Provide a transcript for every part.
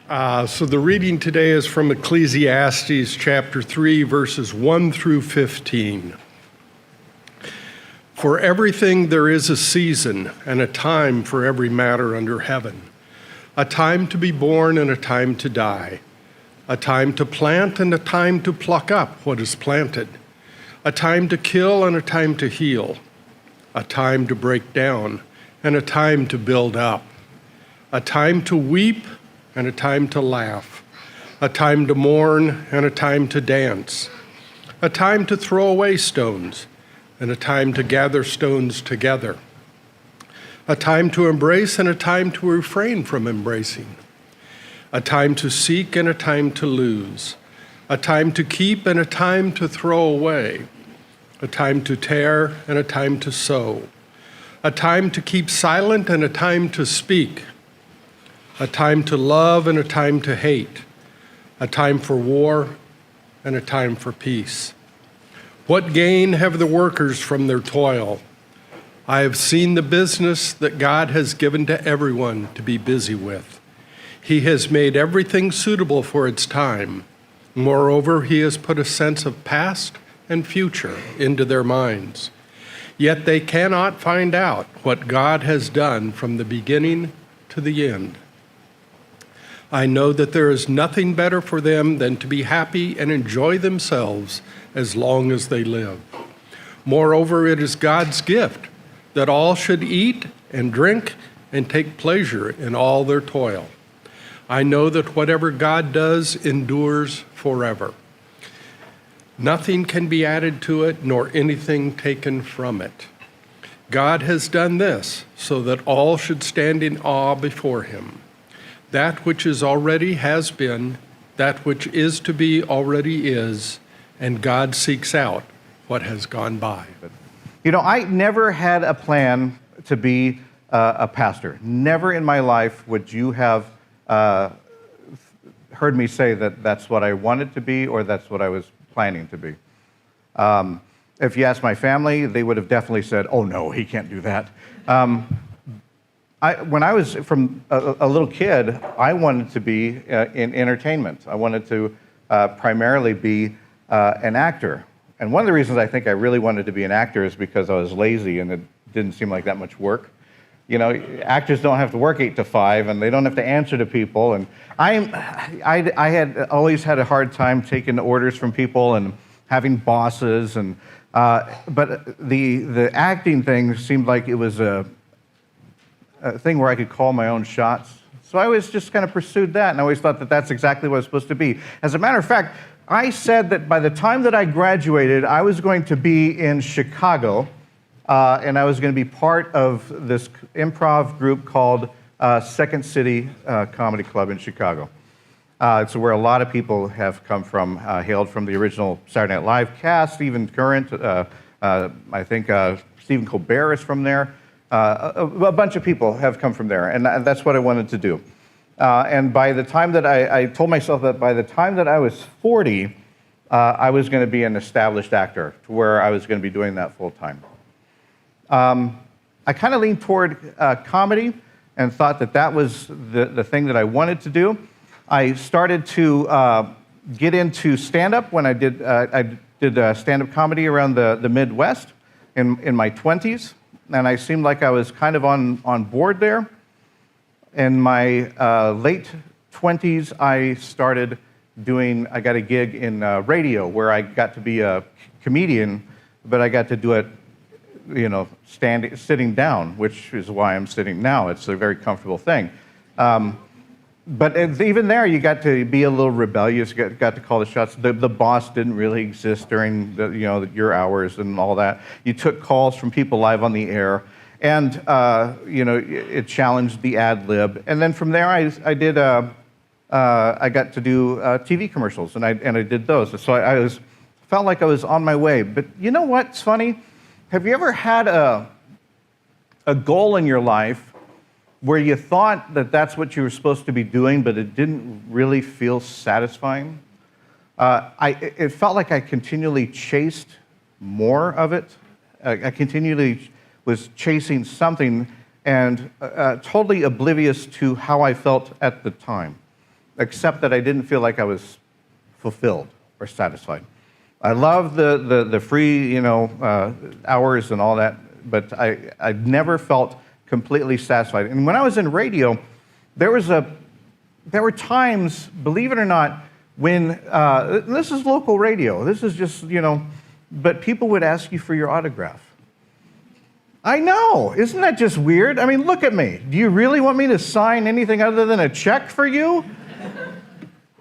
So the reading today is from Ecclesiastes chapter 3, verses 1 through 15. For everything there is a season and a time for every matter under heaven, a time to be born and a time to die, a time to plant and a time to pluck up what is planted, a time to kill and a time to heal, a time to break down and a time to build up, a time to weep and a time to laugh, a time to mourn and a time to dance, a time to throw away stones and a time to gather stones together, a time to embrace and a time to refrain from embracing, a time to seek and a time to lose, a time to keep and a time to throw away, a time to tear and a time to sow, a time to keep silent and a time to speak, a time to love and a time to hate, a time for war and a time for peace. What gain have the workers from their toil? I have seen the business that God has given to everyone to be busy with. He has made everything suitable for its time. Moreover, he has put a sense of past and future into their minds. Yet they cannot find out what God has done from the beginning to the end. I know that there is nothing better for them than to be happy and enjoy themselves as long as they live. Moreover, it is God's gift that all should eat and drink and take pleasure in all their toil. I know that whatever God does endures forever. Nothing can be added to it, nor anything taken from it. God has done this so that all should stand in awe before him. That which is already has been, that which is to be already is, and God seeks out what has gone by. You know, I never had a plan to be a pastor. Never in my life would you have heard me say that that's what I wanted to be or that's what I was planning to be. If you ask my family, they would have definitely said, oh no, he can't do that. When I was from a little kid, I wanted to be in entertainment. I wanted to primarily be an actor. And one of the reasons I think I really wanted to be an actor is because I was lazy and it didn't seem like that much work. You know, actors don't have to work 8 to 5, and they don't have to answer to people. And I had always had a hard time taking orders from people and having bosses. And but the acting thing seemed like it was a thing where I could call my own shots. So I always just kind of pursued that, and I always thought that that's exactly what I was supposed to be. As a matter of fact, I said that by the time that I graduated, I was going to be in Chicago, and I was going to be part of this improv group called Second City Comedy Club in Chicago. It's where a lot of people have come from, hailed from the original Saturday Night Live cast, even current. I think Stephen Colbert is from there. A bunch of people have come from there, and that's what I wanted to do. And by the time that I told myself that by the time that I was 40, I was going to be an established actor, to where I was going to be doing that full time. I kind of leaned toward comedy and thought that that was the thing that I wanted to do. I started to get into stand-up when I did stand-up comedy around the Midwest in my 20s. And I seemed like I was kind of on board there. In my late 20s, I got a gig in radio where I got to be a comedian, but I got to do it, you know, sitting down, which is why I'm sitting now. It's a very comfortable thing. But even there, you got to be a little rebellious. You got to call the shots. The boss didn't really exist during your hours and all that. You took calls from people live on the air, and it challenged the ad lib. And then from there, I got to do TV commercials, and I did those. So I felt like I was on my way. But you know what's funny? Have you ever had a goal in your life where you thought that that's what you were supposed to be doing, but it didn't really feel satisfying? It felt like I continually chased more of it. I continually was chasing something and totally oblivious to how I felt at the time. except that I didn't feel like I was fulfilled or satisfied. I love the free, hours and all that, but I never felt completely satisfied. And when I was in radio, there were times, believe it or not, when this is local radio. This is just, but people would ask you for your autograph. I know. Isn't that just weird? I mean, look at me. Do you really want me to sign anything other than a check for you?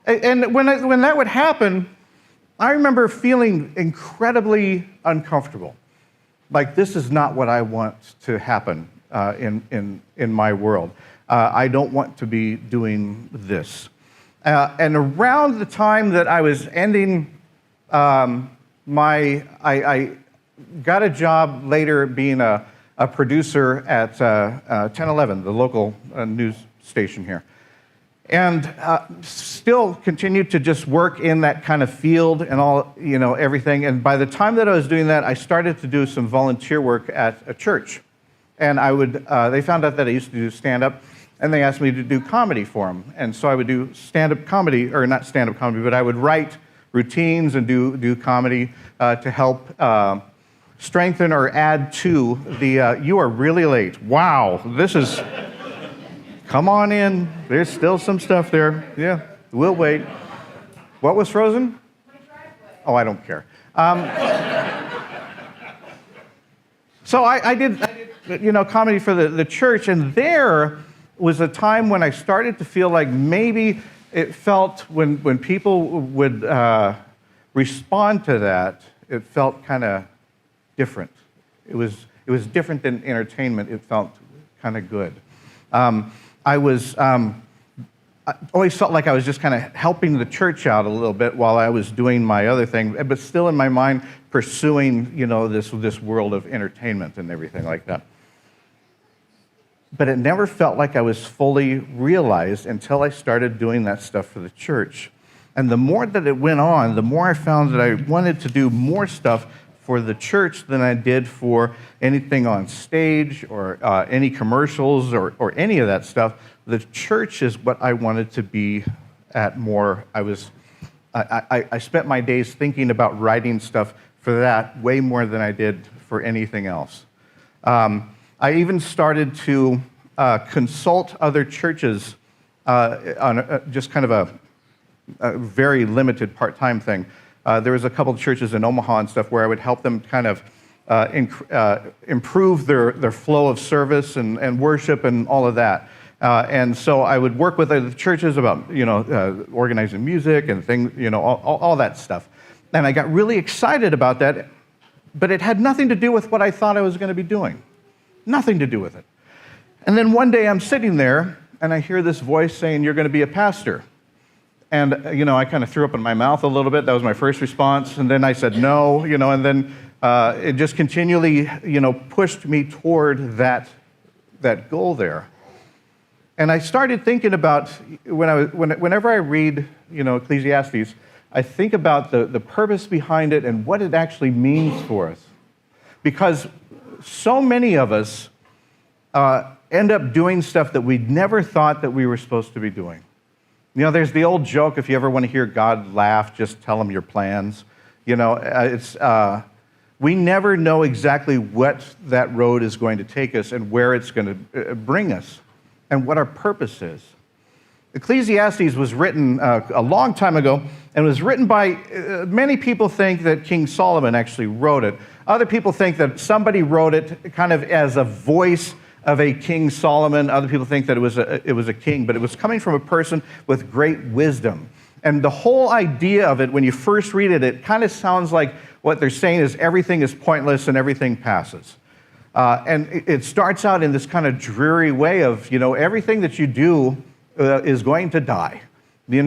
And when that would happen, I remember feeling incredibly uncomfortable. Like, this is not what I want to happen in my world. I don't want to be doing this. And around the time that I was ending I got a job later being a producer at 1011, the local news station here. And still continued to just work in that kind of field and all, everything. And by the time that I was doing that, I started to do some volunteer work at a church. And they found out that I used to do stand-up, and they asked me to do comedy for them. And so I would do stand-up comedy, or not stand-up comedy, but I would write routines and do comedy to help strengthen or add to the, you are really late. Wow, this is, come on in. There's still some stuff there. Yeah, we'll wait. What was frozen? My driveway. Oh, I don't care. So I did comedy for the church, and there was a time when I started to feel like maybe it felt when people would respond to that, it felt kind of different. It was different than entertainment. It felt kind of good. I always felt like I was just kind of helping the church out a little bit while I was doing my other thing, but still in my mind pursuing, this world of entertainment and everything like that. But it never felt like I was fully realized until I started doing that stuff for the church. And the more that it went on, the more I found that I wanted to do more stuff for the church than I did for anything on stage or any commercials or any of that stuff. The church is what I wanted to be at more. I spent my days thinking about writing stuff for that way more than I did for anything else. I even started to consult other churches on just kind of a very limited part-time thing. There was a couple of churches in Omaha and stuff where I would help them kind of improve their flow of service and worship and all of that. And so I would work with the churches about organizing music and things, all that stuff. And I got really excited about that, but it had nothing to do with what I thought I was going to be doing. Nothing to do with it. And then one day I'm sitting there and I hear this voice saying, "You're going to be a pastor." And, I kind of threw up in my mouth a little bit. That was my first response. And then I said no, and then it just continually, pushed me toward that goal there. And I started thinking about, whenever I read, Ecclesiastes, I think about the purpose behind it and what it actually means for us. Because so many of us end up doing stuff that we never thought that we were supposed to be doing. There's the old joke, if you ever want to hear God laugh, just tell him your plans. We never know exactly what that road is going to take us and where it's going to bring us and what our purpose is. Ecclesiastes was written a long time ago and was written by, many people think that King Solomon actually wrote it. Other people think that somebody wrote it kind of as a voice of a King Solomon. Other people think that it was a king, but it was coming from a person with great wisdom. And the whole idea of it, when you first read it, it kind of sounds like what they're saying is everything is pointless and everything passes. And it starts out in this kind of dreary way of, everything that you do is going to die.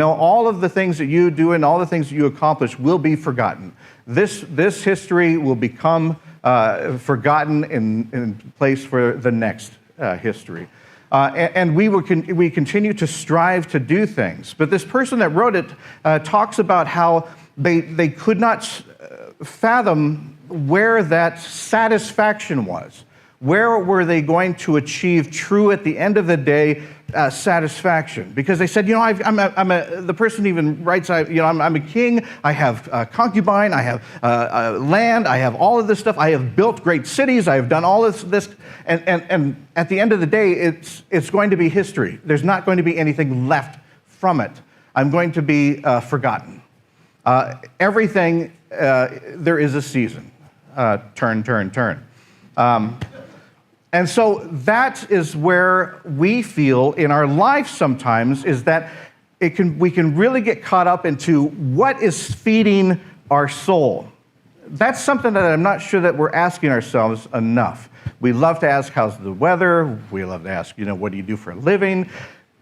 All of the things that you do and all the things that you accomplish will be forgotten. This history will become forgotten in place for the next history. And we continue to strive to do things. But this person that wrote it talks about how they could not fathom where that satisfaction was. Where were they going to achieve true, at the end of the day, satisfaction? Because they said, the person even writes, I'm a king, I have concubine, I have land, I have all of this stuff, I have built great cities, I have done all of this, and at the end of the day, it's going to be history. There's not going to be anything left from it. I'm going to be forgotten. Everything, there is a season. Turn. And so that is where we feel in our life sometimes, is that we can really get caught up into what is feeding our soul. That's something that I'm not sure that we're asking ourselves enough. We love to ask, how's the weather? We love to ask, what do you do for a living?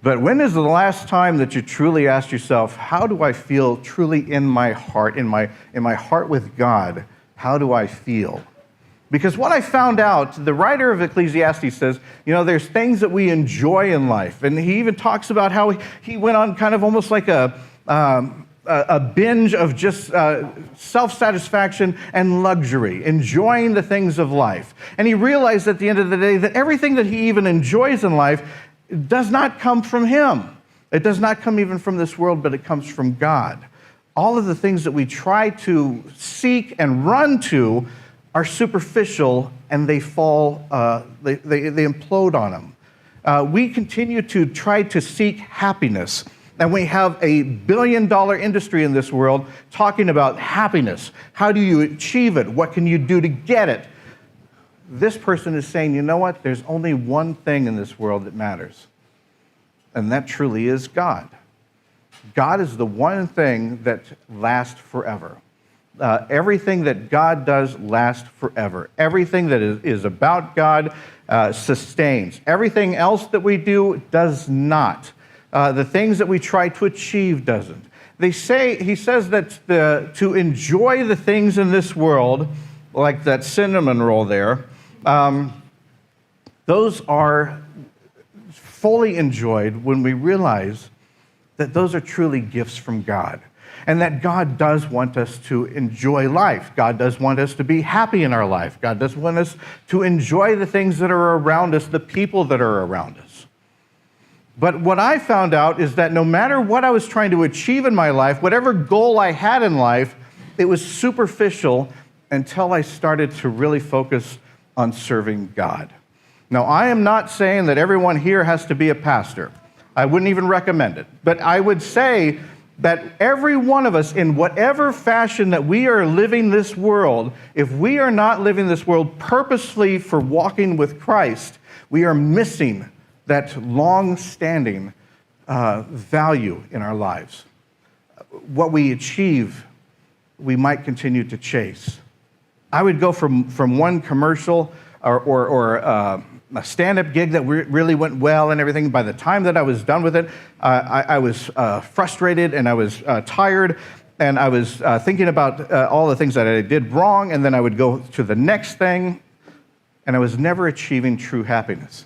But when is the last time that you truly asked yourself, how do I feel truly in my heart, in my heart with God? How do I feel? Because what I found out, the writer of Ecclesiastes says, there's things that we enjoy in life. And he even talks about how he went on kind of almost like a binge of just self-satisfaction and luxury, enjoying the things of life. And he realized at the end of the day that everything that he even enjoys in life does not come from him. It does not come even from this world, but it comes from God. All of the things that we try to seek and run to are superficial, and they fall, they implode on them. We continue to try to seek happiness, and we have a billion-dollar industry in this world talking about happiness. How do you achieve it? What can you do to get it? This person is saying, you know what? There's only one thing in this world that matters, and that truly is God. God is the one thing that lasts forever. Everything that God does lasts forever. Everything that is about God sustains. Everything else that we do does not. The things that we try to achieve doesn't. He says that to enjoy the things in this world, like that cinnamon roll there, those are fully enjoyed when we realize that those are truly gifts from God. And that God does want us to enjoy life. God does want us to be happy in our life. God does want us to enjoy the things that are around us, the people that are around us. But what I found out is that no matter what I was trying to achieve in my life, whatever goal I had in life, it was superficial until I started to really focus on serving God. Now, I am not saying that everyone here has to be a pastor. I wouldn't even recommend it. But I would say that every one of us, in whatever fashion that we are living this world, if we are not living this world purposefully for walking with Christ, we are missing that long-standing value in our lives. What we achieve, we might continue to chase. I would go from one commercial or a stand-up gig that really went well and everything. By the time that I was done with it, I was frustrated and I was tired, and I was thinking about all the things that I did wrong, and then I would go to the next thing, and I was never achieving true happiness.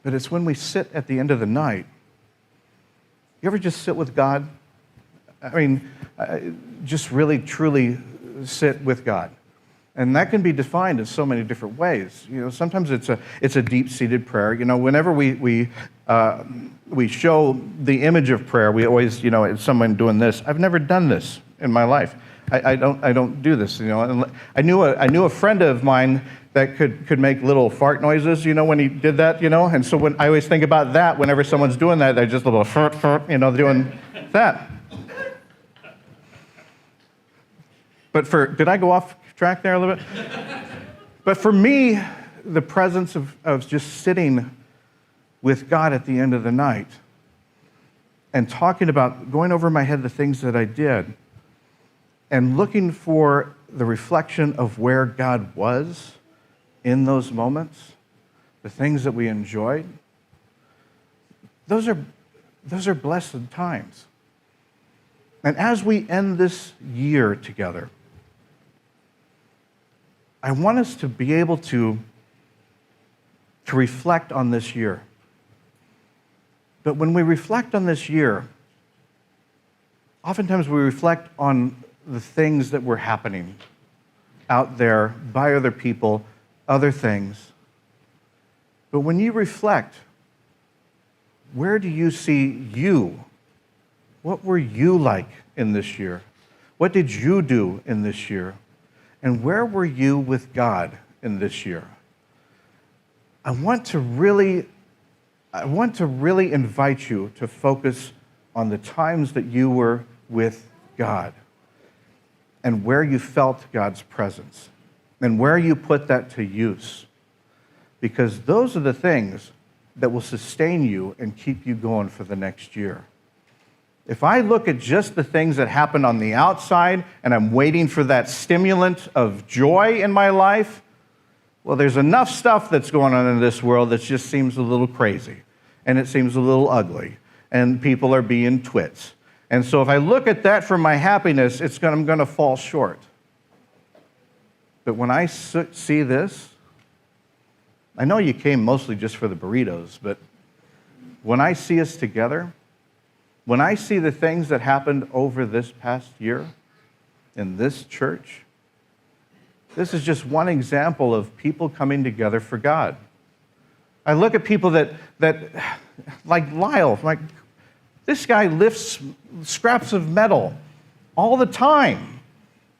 But it's when we sit at the end of the night. You ever just sit with God? I mean, just really, truly sit with God. And that can be defined in so many different ways. Sometimes it's a deep-seated prayer. Whenever we show the image of prayer, we always, it's someone doing this. I've never done this in my life. I don't do this. I knew a friend of mine that could make little fart noises. When he did that. And so I always think about that whenever someone's doing that. They're just a little fart, doing that. But did I go off track there a little bit? But for me, the presence of just sitting with God at the end of the night and talking about, going over in my head the things that I did and looking for the reflection of where God was in those moments, the things that we enjoyed, those are blessed times. And as we end this year together, I want us to be able to reflect on this year. But when we reflect on this year, oftentimes we reflect on the things that were happening out there by other people other things. But when you reflect, where do you see you? What were you like in this year? What did you do in this year? And where were you with God in this year? I want to really invite you to focus on the times that you were with God and where you felt God's presence and where you put that to use. Because those are the things that will sustain you and keep you going for the next year. If I look at just the things that happen on the outside and I'm waiting for that stimulant of joy in my life, well, there's enough stuff that's going on in this world that just seems a little crazy, and it seems a little ugly, and people are being twits. And so if I look at that for my happiness, I'm going to fall short. But when I see this, I know you came mostly just for the burritos, but when I see us together, when I see the things that happened over this past year in this church, this is just one example of people coming together for God. I look at people that like Lyle, like this guy lifts scraps of metal all the time.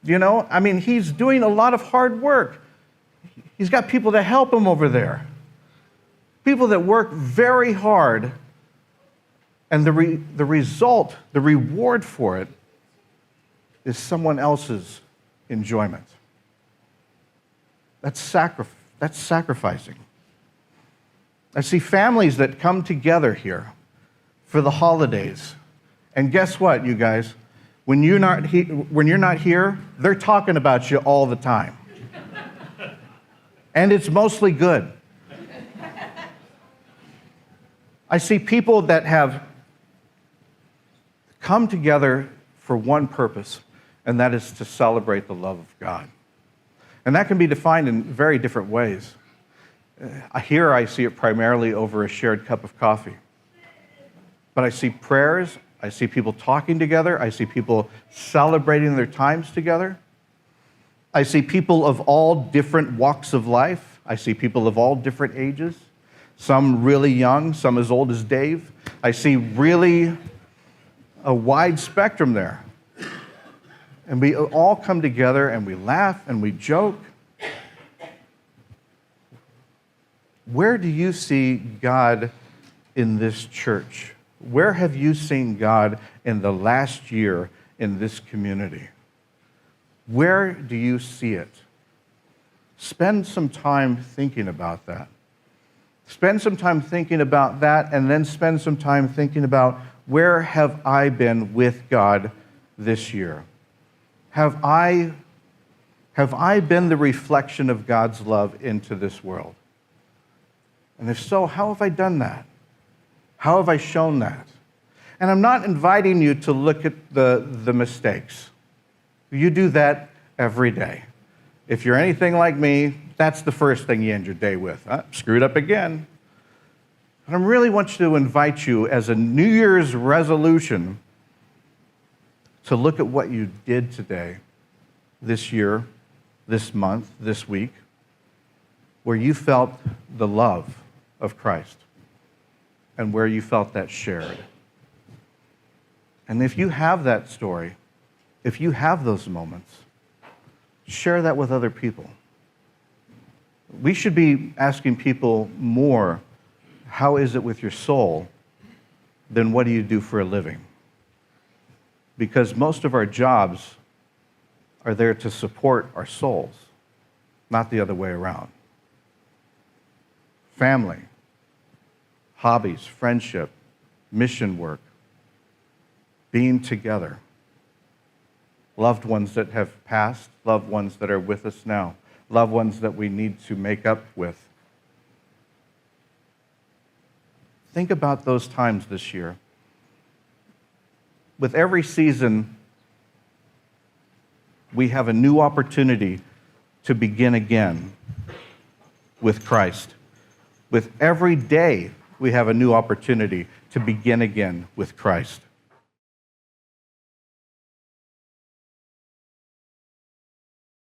You know, I mean, he's doing a lot of hard work. He's got people that help him over there. People that work very hard, and the result, the reward for it, is someone else's enjoyment. That's sacrificing. I see families that come together here for the holidays. And guess what, you guys? When you're not here, they're talking about you all the time. And it's mostly good. I see people that have come together for one purpose, and that is to celebrate the love of God. And that can be defined in very different ways. Here I see it primarily over a shared cup of coffee. But I see prayers, I see people talking together, I see people celebrating their times together. I see people of all different walks of life. I see people of all different ages, some really young, some as old as Dave. I see really a wide spectrum there. And we all come together and we laugh and we joke. Where do you see God in this church? Where have you seen God in the last year in this community? Where do you see it? Spend some time thinking about that. Spend some time thinking about that, and then spend some time thinking about, where have I been with God this year? Have I been the reflection of God's love into this world? And if so, how have I done that? How have I shown that? And I'm not inviting you to look at the mistakes. You do that every day. If you're anything like me, that's the first thing you end your day with. Screwed up again. And I really want to invite you as a New Year's resolution to look at what you did today, this year, this month, this week, where you felt the love of Christ and where you felt that shared. And if you have that story, if you have those moments, share that with other people. We should be asking people more, how is it with your soul, than what do you do for a living? Because most of our jobs are there to support our souls, not the other way around. Family, hobbies, friendship, mission work, being together, loved ones that have passed, loved ones that are with us now, loved ones that we need to make up with. Think about those times this year. With every season, we have a new opportunity to begin again with Christ. With every day, we have a new opportunity to begin again with Christ.